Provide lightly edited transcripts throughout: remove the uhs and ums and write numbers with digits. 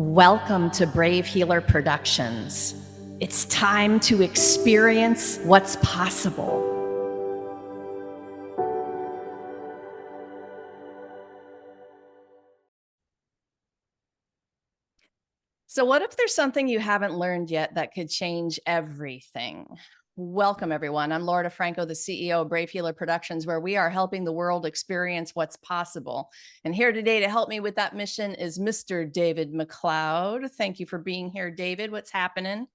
Welcome to Brave Healer Productions. It's time to experience what's possible. So, what if there's something you haven't learned yet that could change everything? Welcome, everyone. I'm Laura DeFranco, the CEO of Brave Healer Productions, where we are helping the world experience what's possible. And here today to help me with that mission is Mr. David McLeod. Thank you for being here, David. What's happening?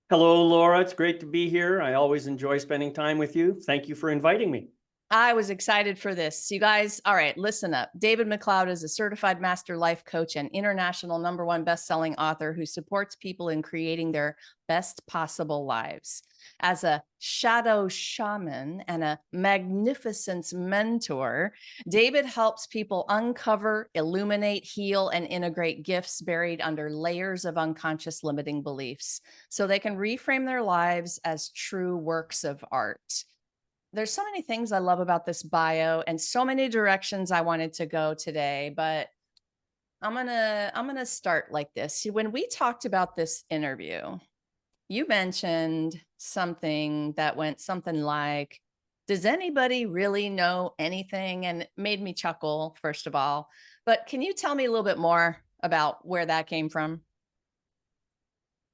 Hello, Laura. It's great to be here. I always enjoy spending time with you. Thank you for inviting me. I was excited for this. You guys, all right, listen up. David McLeod is a certified master life coach and international #1 best-selling author who supports people in creating their best possible lives. As a shadow shaman and a magnificence mentor, David helps people uncover, illuminate, heal, and integrate gifts buried under layers of unconscious limiting beliefs so they can reframe their lives as true works of art. There's so many things I love about this bio and so many directions I wanted to go today, but I'm gonna start like this. See, when we talked about this interview, you mentioned something that went something like, does anybody really know anything? And it made me chuckle, first of all. But can you tell me a little bit more about where that came from?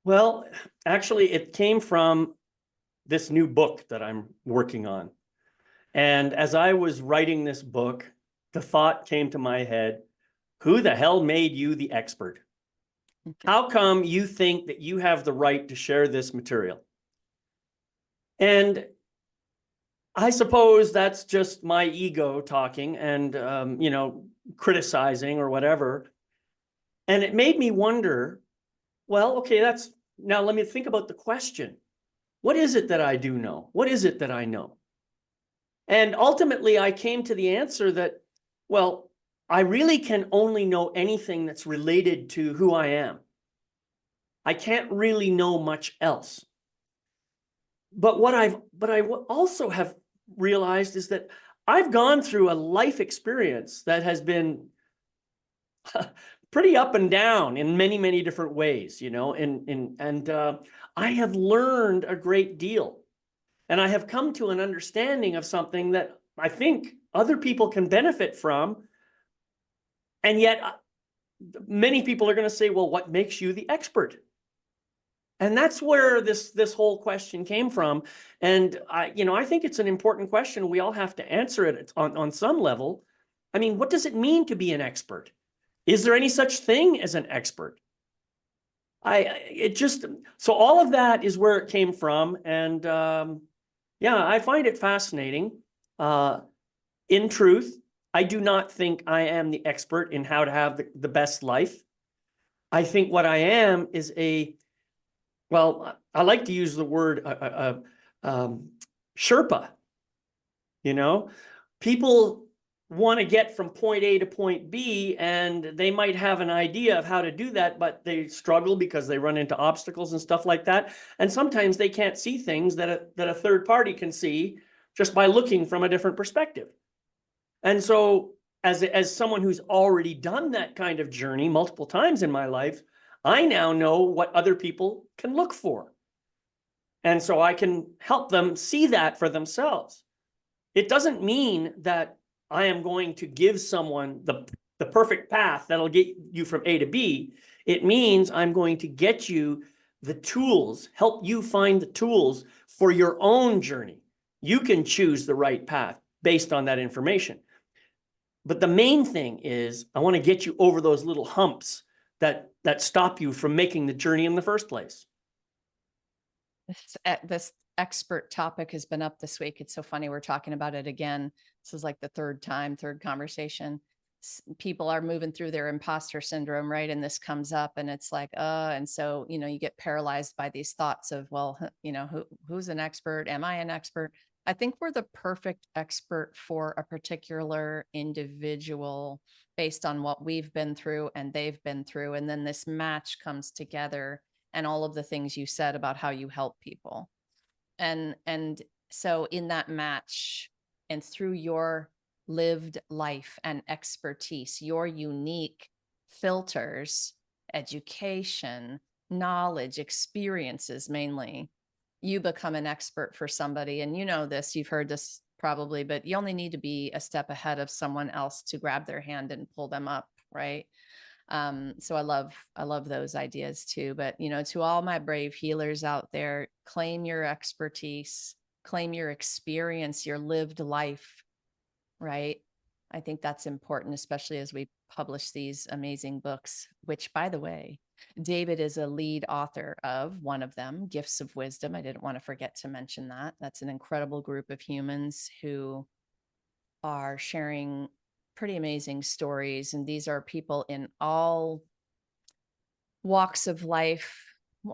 Well, actually, it came from this new book that I'm working on. And as I was writing this book, the thought came to my head, who the hell made you the expert? How come you think that you have the right to share this material? And I suppose that's just my ego talking and, criticizing or whatever. And it made me wonder, well, okay, now let me think about the question. What is it that I do know? What is it that I know? And ultimately, I came to the answer that, well, I really can only know anything that's related to who I am. I can't really know much else. But what I also have realized is that I've gone through a life experience that has been pretty up and down in many, many different ways, and I have learned a great deal. And I have come to an understanding of something that I think other people can benefit from. And yet many people are going to say, well, what makes you the expert? And that's where this whole question came from. And I think it's an important question. We all have to answer it on some level. I mean, what does it mean to be an expert? Is there any such thing as an expert? So all of that is where it came from. And I find it fascinating. In truth, I do not think I am the expert in how to have the best life. I think what I am is I like to use the word Sherpa. People want to get from point A to point B, and they might have an idea of how to do that, but they struggle because they run into obstacles and stuff like that. And sometimes they can't see things that a third party can see just by looking from a different perspective. And so as someone who's already done that kind of journey multiple times in my life, I now know what other people can look for. And so I can help them see that for themselves. It doesn't mean that I am going to give someone the perfect path that'll get you from A to B. It means I'm going to get you the tools, help you find the tools for your own journey. You can choose the right path based on that information. But the main thing is I want to get you over those little humps that stop you from making the journey in the first place. This expert topic has been up this week. It's so funny. We're talking about it again. This is like the third conversation. People are moving through their imposter syndrome, right? And this comes up and it's like, and so, you get paralyzed by these thoughts of, well, who's an expert? Am I an expert? I think we're the perfect expert for a particular individual based on what we've been through and they've been through. And then this match comes together and all of the things you said about how you help people. And so in that match and through your lived life and expertise, your unique filters, education, knowledge, experiences mainly, you become an expert for somebody. And you know this, you've heard this probably, but you only need to be a step ahead of someone else to grab their hand and pull them up, right? So I love those ideas too. But you know, to all my brave healers out there, claim your expertise, claim your experience, your lived life, right? I think that's important, especially as we publish these amazing books, which, by the way, David is a lead author of one of them, Gifts of Wisdom. I didn't want to forget to mention that. That's an incredible group of humans who are sharing pretty amazing stories. And these are people in all walks of life.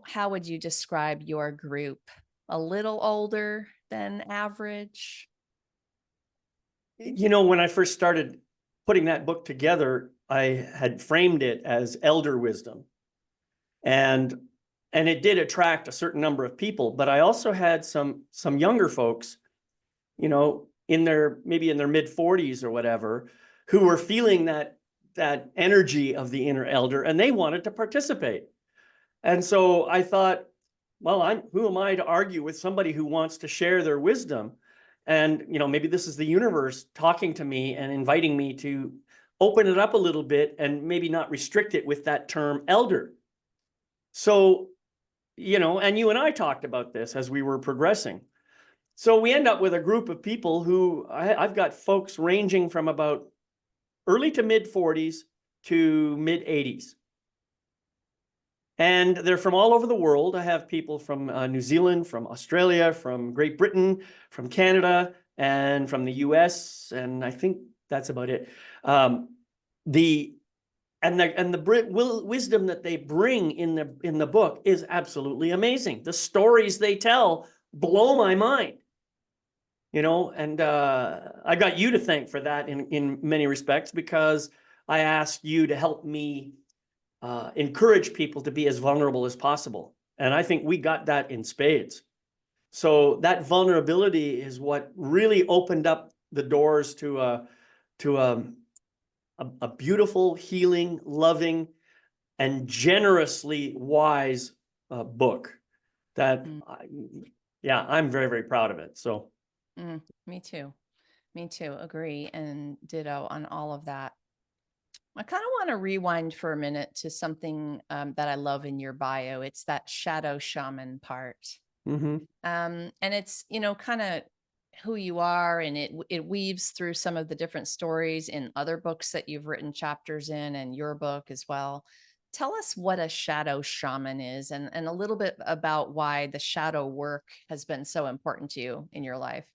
How would you describe your group? A little older than average? You know, when I first started putting that book together, I had framed it as elder wisdom. And it did attract a certain number of people, but I also had some younger folks, you know, maybe in their mid 40s or whatever, who were feeling that energy of the inner elder, and they wanted to participate. And so I thought, well, who am I to argue with somebody who wants to share their wisdom? And, you know, maybe this is the universe talking to me and inviting me to open it up a little bit and maybe not restrict it with that term elder. So, you know, and you and I talked about this as we were progressing. So we end up with a group of people who I've got folks ranging from about early to mid 40s to mid 80s. And they're from all over the world. I have people from New Zealand, from Australia, from Great Britain, from Canada, and from the US. And I think that's about it. The wisdom that they bring in the book is absolutely amazing. The stories they tell blow my mind. You know, and I got you to thank for that in many respects, because I asked you to help me encourage people to be as vulnerable as possible. And I think we got that in spades. So that vulnerability is what really opened up the doors to a beautiful, healing, loving, and generously wise book that, yeah, I'm very, very proud of it. So. Me too. Me too. Agree. And ditto on all of that. I kind of want to rewind for a minute to something that I love in your bio. It's that shadow shaman part. Mm-hmm. And it's, you know, kind of who you are, and it weaves through some of the different stories in other books that you've written chapters in, and your book as well. Tell us what a shadow shaman is, and a little bit about why the shadow work has been so important to you in your life.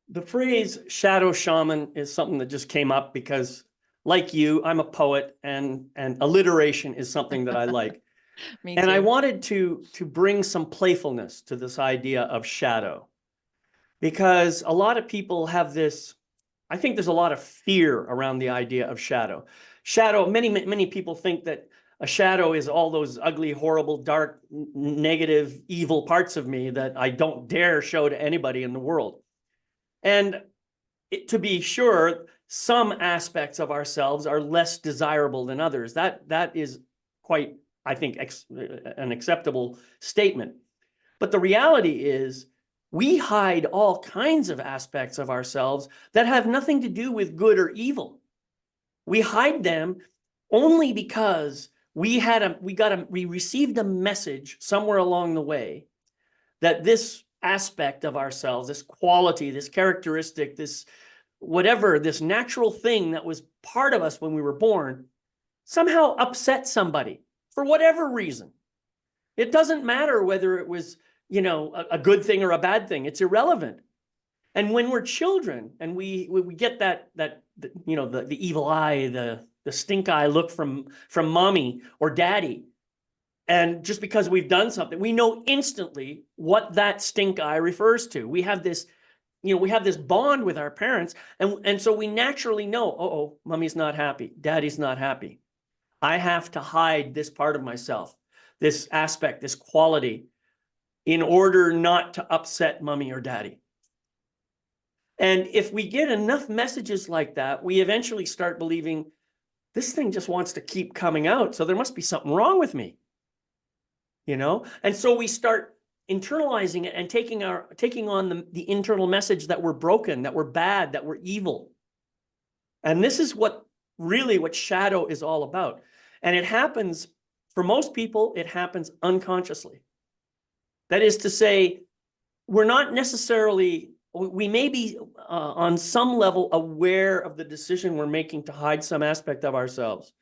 The phrase shadow shaman is something that just came up because, like you, I'm a poet, and alliteration is something that I like. Me and too. I wanted to bring some playfulness to this idea of shadow, because a lot of people have this, I think there's a lot of fear around the idea of shadow. Shadow, many people think that a shadow is all those ugly, horrible, dark, negative, evil parts of me that I don't dare show to anybody in the world. And to be sure, some aspects of ourselves are less desirable than others. That is quite, I think, an acceptable statement. But the reality is, we hide all kinds of aspects of ourselves that have nothing to do with good or evil. We hide them only because we received a message somewhere along the way that this aspect of ourselves, this quality, this characteristic, this whatever, this natural thing that was part of us when we were born, somehow upset somebody for whatever reason. It doesn't matter whether it was, you know, a good thing or a bad thing. It's irrelevant. And when we're children and we get that you know, the evil eye, the stink eye look from mommy or daddy, and just because we've done something, we know instantly what that stink eye refers to. We have this, you know, we have this bond with our parents, and so we naturally know, oh, mommy's not happy, daddy's not happy. I have to hide this part of myself, this aspect, this quality, in order not to upset mommy or daddy. And if we get enough messages like that, we eventually start believing this thing just wants to keep coming out. So there must be something wrong with me, you know? And so we start internalizing it and taking on the internal message that we're broken, that we're bad, that we're evil. And this is what shadow is all about. And it happens, for most people, it happens unconsciously. That is to say, we're not necessarily, we may be on some level aware of the decision we're making to hide some aspect of ourselves.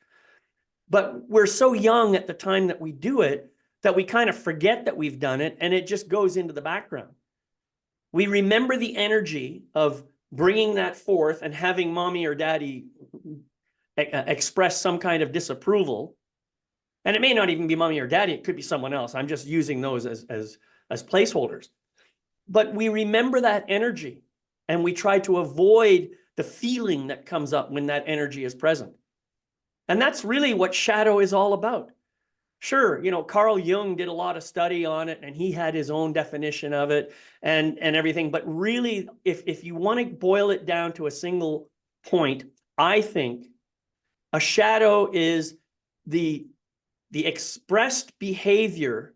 But we're so young at the time that we do it that we kind of forget that we've done it, and it just goes into the background. We remember the energy of bringing that forth and having mommy or daddy express some kind of disapproval. And it may not even be mommy or daddy, it could be someone else. I'm just using those as placeholders. But we remember that energy, and we try to avoid the feeling that comes up when that energy is present. And that's really what shadow is all about. Sure, Carl Jung did a lot of study on it, and he had his own definition of it and everything. But really, if you want to boil it down to a single point, I think a shadow is the expressed behavior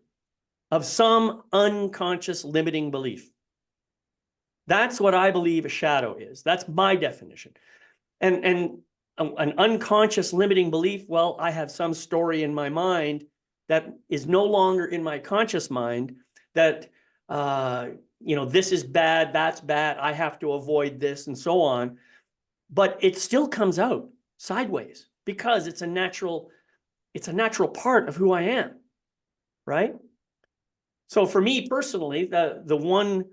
of some unconscious limiting belief. That's what I believe a shadow is. That's my definition. And an unconscious limiting belief, well, I have some story in my mind that is no longer in my conscious mind that, this is bad, that's bad, I have to avoid this, and so on. But it still comes out sideways because it's a natural part of who I am, right? So for me personally, the one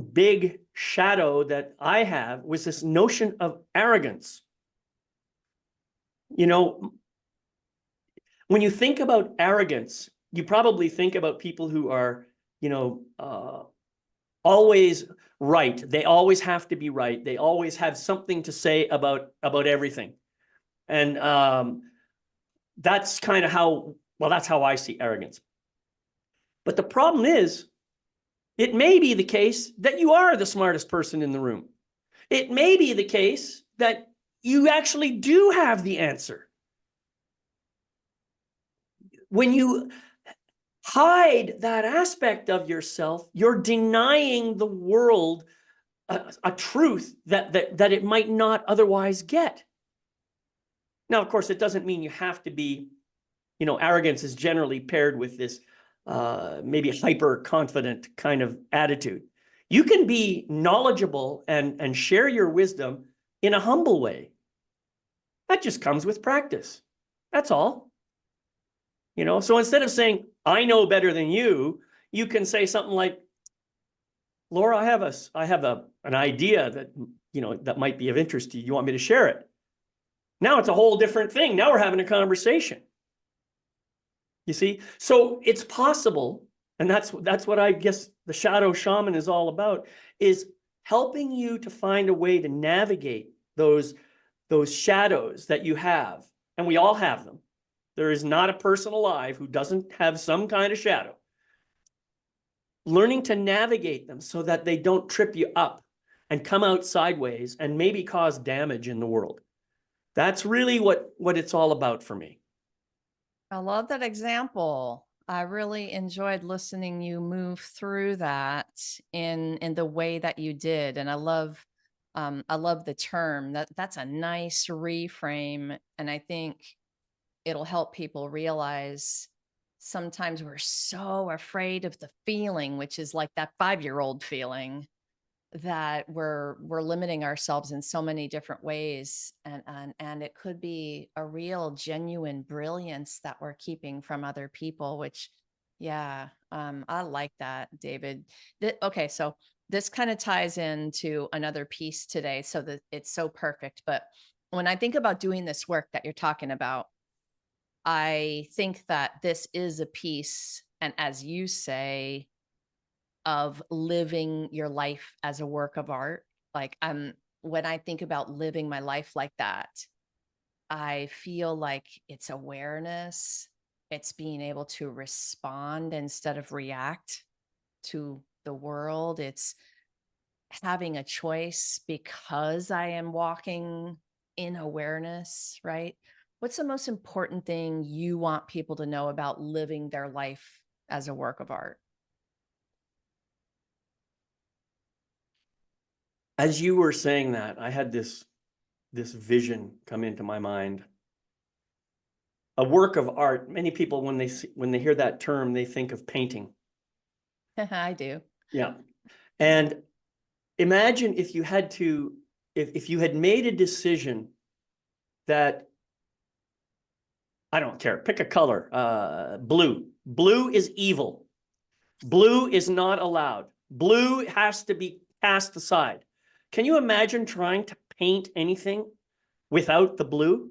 big shadow that I have was this notion of arrogance. When you think about arrogance, you probably think about people who are, always right. They always have to be right. They always have something to say about everything. And that's kind of that's how I see arrogance. But the problem is, it may be the case that you are the smartest person in the room. It may be the case that you actually do have the answer. When you hide that aspect of yourself, you're denying the world a truth that it might not otherwise get. Now, of course, it doesn't mean you have to be, arrogance is generally paired with this maybe hyper confident kind of attitude. You can be knowledgeable and share your wisdom in a humble way. That just comes with practice. That's all. So instead of saying, I know better than you, you can say something like, Laura, I have an idea that, that might be of interest to you. You want me to share it? Now it's a whole different thing. Now we're having a conversation. You see? So it's possible, and that's what I guess the shadow shaman is all about, is helping you to find a way to navigate those shadows that you have. And we all have them. There is not a person alive who doesn't have some kind of shadow. Learning to navigate them so that they don't trip you up and come out sideways and maybe cause damage in the world. That's really what it's all about for me. I love that example. I really enjoyed listening you move through that in the way that you did. And I love the term. That's a nice reframe. And I think it'll help people realize sometimes we're so afraid of the feeling, which is like that 5-year-old feeling, that we're limiting ourselves in so many different ways. And it could be a real genuine brilliance that we're keeping from other people, which, yeah, I like that, David. Okay. So this kind of ties into another piece today, so that it's so perfect. But when I think about doing this work that you're talking about, I think that this is a piece, and as you say, of living your life as a work of art. Like, when I think about living my life like that, I feel like it's awareness. It's being able to respond instead of react to the world. It's having a choice because I am walking in awareness, right? What's the most important thing you want people to know about living their life as a work of art? As you were saying that, I had this vision come into my mind. A work of art, many people, when they hear that term, they think of painting. I do. Yeah. And imagine if you had to, if you had made a decision that, I don't care, pick a color, blue. Blue is evil. Blue is not allowed. Blue has to be cast aside. Can you imagine trying to paint anything without the blue?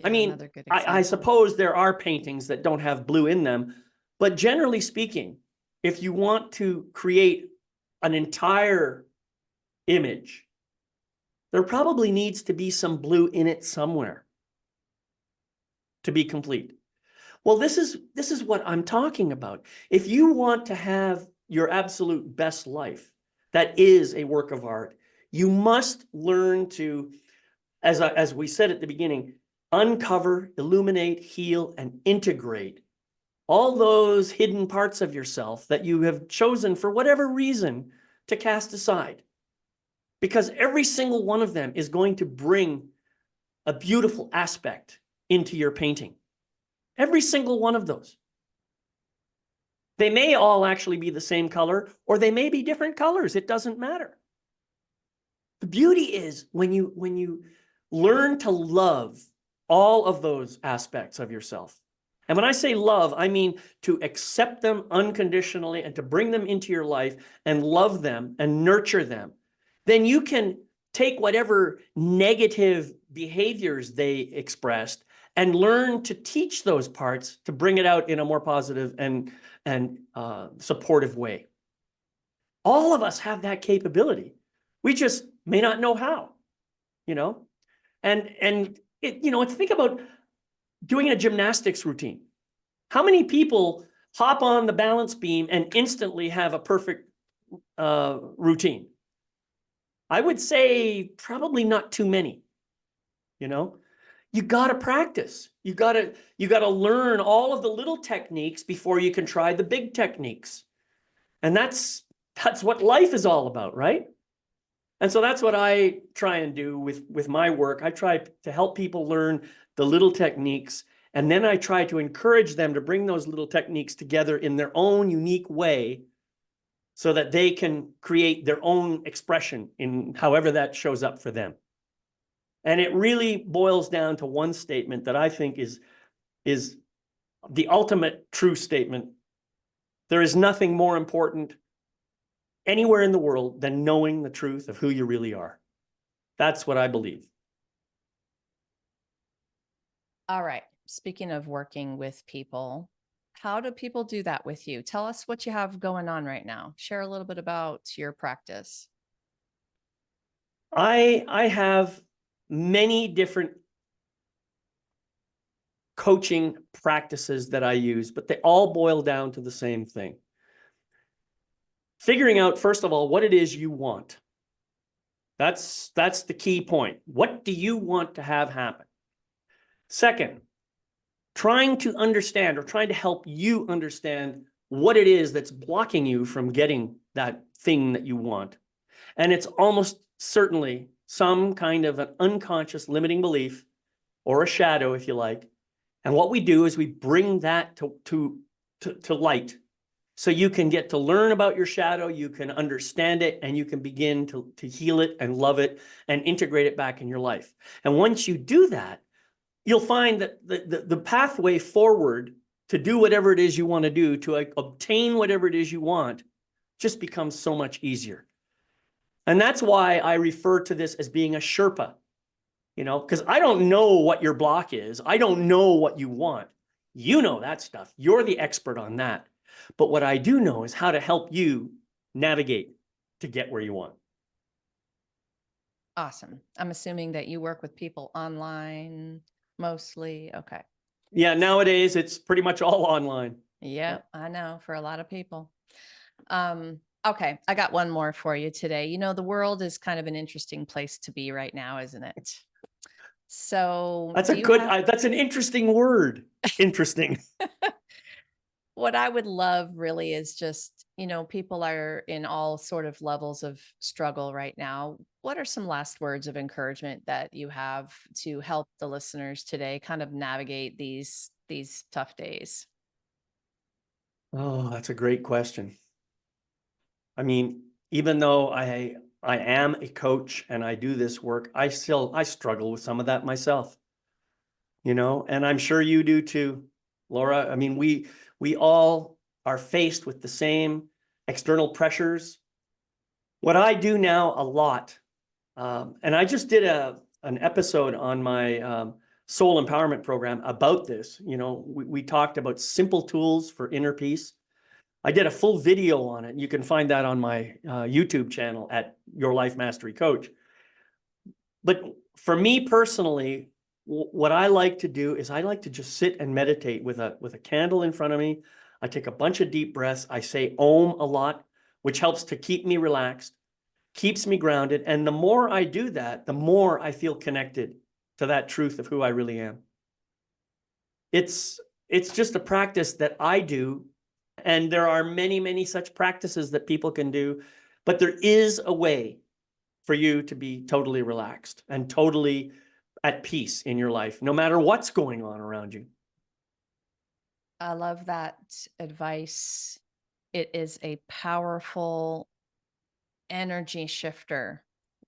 I Yeah, mean, another good I example. suppose there are paintings that don't have blue in them, but generally speaking, if you want to create an entire image, there probably needs to be some blue in it somewhere to be complete. Well, this is what I'm talking about. If you want to have your absolute best life, that is a work of art, you must learn to, as we said at the beginning, uncover, illuminate, heal, and integrate all those hidden parts of yourself that you have chosen for whatever reason to cast aside. Because every single one of them is going to bring a beautiful aspect into your painting. Every single one of those. They may all actually be the same color, or they may be different colors. It doesn't matter. The beauty is when you learn to love all of those aspects of yourself. And when I say love, I mean to accept them unconditionally and to bring them into your life and love them and nurture them. Then you can take whatever negative behaviors they expressed and learn to teach those parts to bring it out in a more positive and supportive way. All of us have that capability. We just may not know how, you know? And it, you know, think about doing a gymnastics routine. How many people hop on the balance beam and instantly have a perfect routine? I would say probably not too many, you know? You got to practice. You got to learn all of the little techniques before you can try the big techniques. And that's what life is all about, right? And so that's what I try and do with my work. I try to help people learn the little techniques, and then I try to encourage them to bring those little techniques together in their own unique way so that they can create their own expression in however that shows up for them. And it really boils down to one statement that I think is the ultimate true statement. There is nothing more important anywhere in the world than knowing the truth of who you really are. That's what I believe. All right. Speaking of working with people, how do people do that with you? Tell us what you have going on right now. Share a little bit about your practice. I have many different coaching practices that I use, but they all boil down to the same thing. Figuring out, first of all, what it is you want. That's the key point. What do you want to have happen? Second, trying to understand or trying to help you understand what it is that's blocking you from getting that thing that you want. And it's almost certainly some kind of an unconscious limiting belief or a shadow, if you like. And what we do is we bring that to light. So you can get to learn about your shadow, you can understand it, and you can begin to heal it and love it and integrate it back in your life. And once you do that, you'll find that the pathway forward to do whatever it is you want to do, to obtain whatever it is you want, just becomes so much easier. And that's why I refer to this as being a Sherpa, you know, because I don't know what your block is. I don't know what you want. You know that stuff. You're the expert on that. But what I do know is how to help you navigate to get where you want. Awesome. I'm assuming that you work with people online mostly. Okay. Yeah, nowadays it's pretty much all online. Yep, I know for a lot of people. All Okay, I got one more for you today. You know, the world is kind of an interesting place to be right now, isn't it? So, That's a do you good, have that's an interesting word. Interesting. what I would love really is just, you know, people are in all sort of levels of struggle right now. What are some last words of encouragement that you have to help the listeners today kind of navigate these tough days? Oh, that's a great question. I mean, even though I am a coach and I do this work, I struggle with some of that myself, you know, and I'm sure you do too, Laura. I mean, we all are faced with the same external pressures. What I do now a lot, and I just did an episode on my soul empowerment program about this. You know, we talked about simple tools for inner peace. I did a full video on it. You can find that on my YouTube channel at Your Life Mastery Coach. But for me personally, what I like to do is I like to just sit and meditate with a candle in front of me. I take a bunch of deep breaths. I say Om a lot, which helps to keep me relaxed, keeps me grounded. And the more I do that, the more I feel connected to that truth of who I really am. It's just a practice that I do. And there are many, many such practices that people can do. But there is a way for you to be totally relaxed and totally at peace in your life, no matter what's going on around you. I love that advice. It is a powerful energy shifter,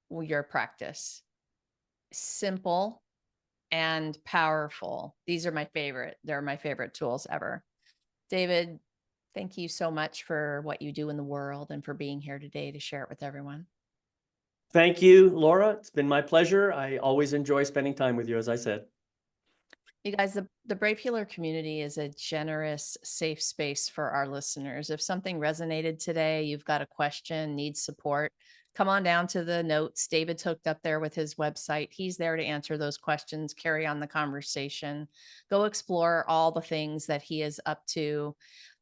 your practice. Simple and powerful. These are my favorite. They're my favorite tools ever. David, thank you so much for what you do in the world and for being here today to share it with everyone. Thank you, Laura. It's been my pleasure. I always enjoy spending time with you, as I said. You guys, the Brave Healer community is a generous, safe space for our listeners. If something resonated today, you've got a question, need support, come on down to the notes. David's hooked up there with his website. He's there to answer those questions, carry on the conversation, go explore all the things that he is up to.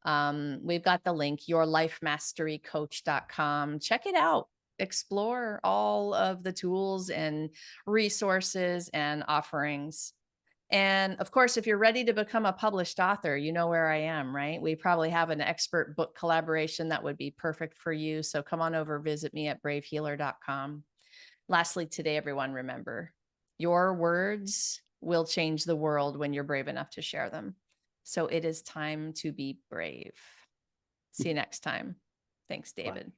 We've got the link, yourlifemasterycoach.com. Check it out. Explore all of the tools and resources and offerings. And of course, if you're ready to become a published author, you know where I am, right? We probably have an expert book collaboration that would be perfect for you. So come on over, visit me at bravehealer.com. Lastly, today, everyone, remember, your words will change the world when you're brave enough to share them. So it is time to be brave. See you next time. Thanks, David. Bye.